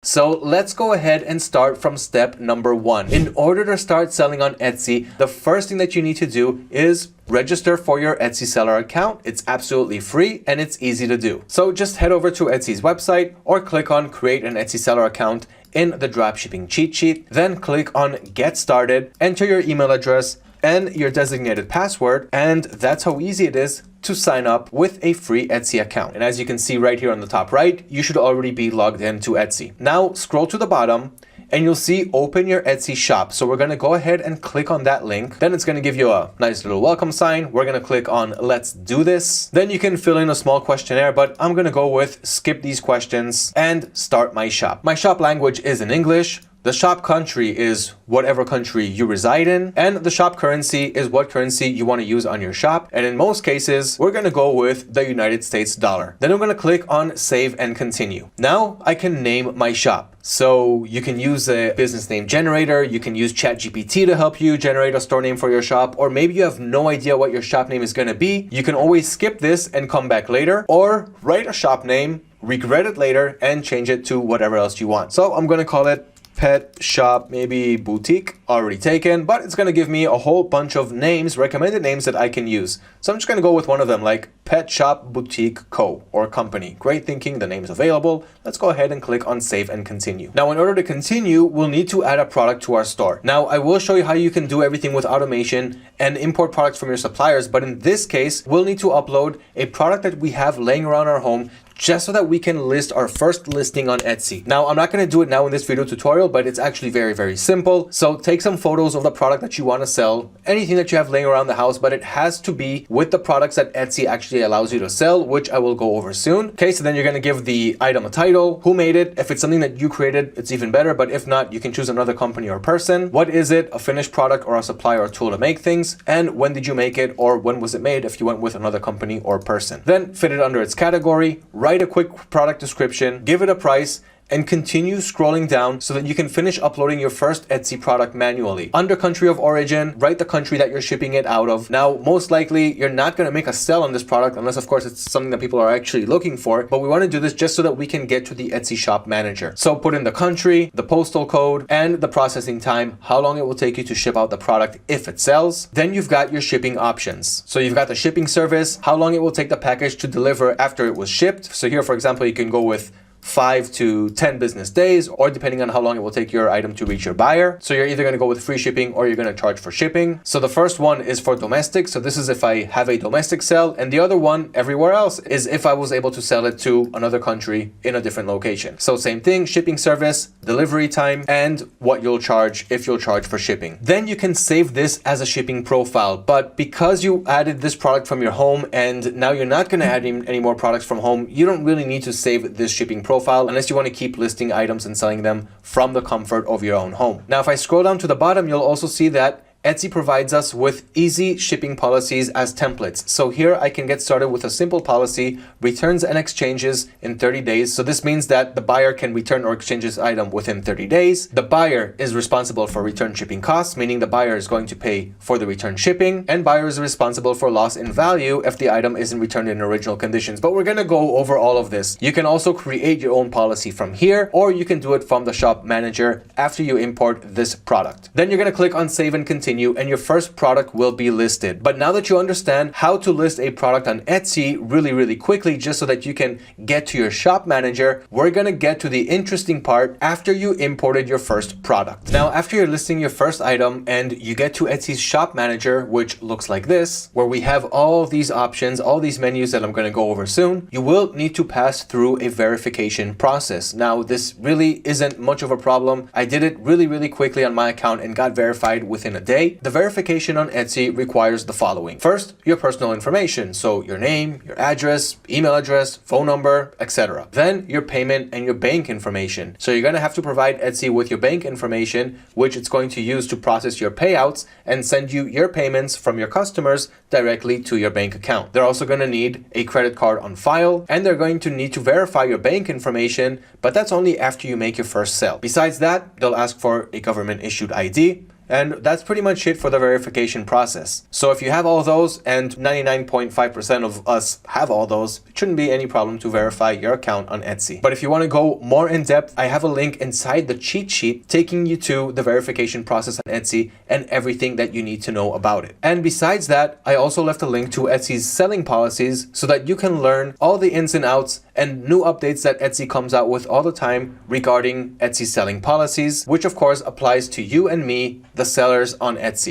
So let's go ahead and start from step number 1. In order to start selling on Etsy, the first thing that you need to do is register for your Etsy seller account. It's absolutely free and it's easy to do. So just head over to Etsy's website or click on create an Etsy seller account in the dropshipping cheat sheet. Then click on get started, enter your email address and your designated password, and that's how easy it is to sign up with a free Etsy account. And as you can see right here on the top right, you should already be logged into Etsy. Now scroll to the bottom and you'll see open your Etsy shop. So we're going to go ahead and click on that link. Then it's going to give you a nice little welcome sign. We're going to click on let's do this. Then you can fill in a small questionnaire, but I'm going to go with skip these questions and start my shop. My shop language is in English. The shop country is whatever country you reside in, and the shop currency is what currency you want to use on your shop. And in most cases, we're going to go with the United States dollar. Then I'm going to click on save and continue. Now I can name my shop. So you can use a business name generator. You can use ChatGPT to help you generate a store name for your shop, or maybe you have no idea what your shop name is going to be. You can always skip this and come back later, or write a shop name, regret it later, and change it to whatever else you want. So I'm going to call it pet shop, maybe boutique, already taken, but it's going to give me a whole bunch of names, recommended names that I can use. So I'm just going to go with one of them, like Pet Shop Boutique Co. or Company. Great thinking, the name's available. Let's go ahead and click on save and continue. Now, in order to continue, we'll need to add a product to our store. Now, I will show you how you can do everything with automation and import products from your suppliers, but in this case, we'll need to upload a product that we have laying around our home just so that we can list our first listing on Etsy. Now, I'm not going to do it now in this video tutorial, but it's actually very, very simple. So take some photos of the product that you want to sell, anything that you have laying around the house, but it has to be with the products that Etsy actually allows you to sell, which I will go over soon. Okay, so then you're going to give the item a title, who made it. If it's something that you created, it's even better, but if not, you can choose another company or person. What is it? A finished product or a supplier or tool to make things? And when did you make it, or when was it made if you went with another company or person? Then fit it under its category, write a quick product description, give it a price, and continue scrolling down so that you can finish uploading your first Etsy product manually. Under country of origin, write the country that you're shipping it out of. Now, most likely, you're not going to make a sell on this product unless, of course, it's something that people are actually looking for. But we want to do this just so that we can get to the Etsy shop manager. So put in the country, the postal code, and the processing time, how long it will take you to ship out the product if it sells. Then you've got your shipping options. So you've got the shipping service, how long it will take the package to deliver after it was shipped. So here, for example, you can go with 5 to 10 business days, or depending on how long it will take your item to reach your buyer. So you're either going to go with free shipping or you're going to charge for shipping. So the first one is for domestic. So this is if I have a domestic sell, and the other one everywhere else is if I was able to sell it to another country in a different location. So same thing, shipping service, delivery time, and what you'll charge if you'll charge for shipping. Then you can save this as a shipping profile. But because you added this product from your home and now you're not going to add any more products from home, you don't really need to save this shipping profile unless you want to keep listing items and selling them from the comfort of your own home. Now, if I scroll down to the bottom, you'll also see that Etsy provides us with easy shipping policies as templates. So here I can get started with a simple policy, returns and exchanges in 30 days. So this means that the buyer can return or exchange his item within 30 days. The buyer is responsible for return shipping costs, meaning the buyer is going to pay for the return shipping, and buyer is responsible for loss in value if the item isn't returned in original conditions. But we're going to go over all of this. You can also create your own policy from here, or you can do it from the shop manager after you import this product. Then you're going to click on save and continue, and your first product will be listed. But now that you understand how to list a product on Etsy really quickly, just so that you can get to your shop manager, we're going to get to the interesting part after you imported your first product. Now, after you're listing your first item and you get to Etsy's shop manager, which looks like this, where we have all these options, all these menus that I'm going to go over soon, you will need to pass through a verification process. Now, this really isn't much of a problem. I did it really quickly on my account and got verified within a day. The verification on Etsy requires the following. First, your personal information. So your name, your address, email address, phone number, etc. Then your payment and your bank information. So you're going to have to provide Etsy with your bank information, which it's going to use to process your payouts and send you your payments from your customers directly to your bank account. They're also going to need a credit card on file, and they're going to need to verify your bank information, but that's only after you make your first sale. Besides that, they'll ask for a government issued ID, And that's pretty much it for the verification process. So if you have all those, and 99.5% of us have all those, it shouldn't be any problem to verify your account on Etsy. But if you want to go more in depth, I have a link inside the cheat sheet taking you to the verification process on Etsy and everything that you need to know about it. And besides that, I also left a link to Etsy's selling policies so that you can learn all the ins and outs and new updates that Etsy comes out with all the time regarding Etsy selling policies, which of course applies to you and me, the sellers on Etsy.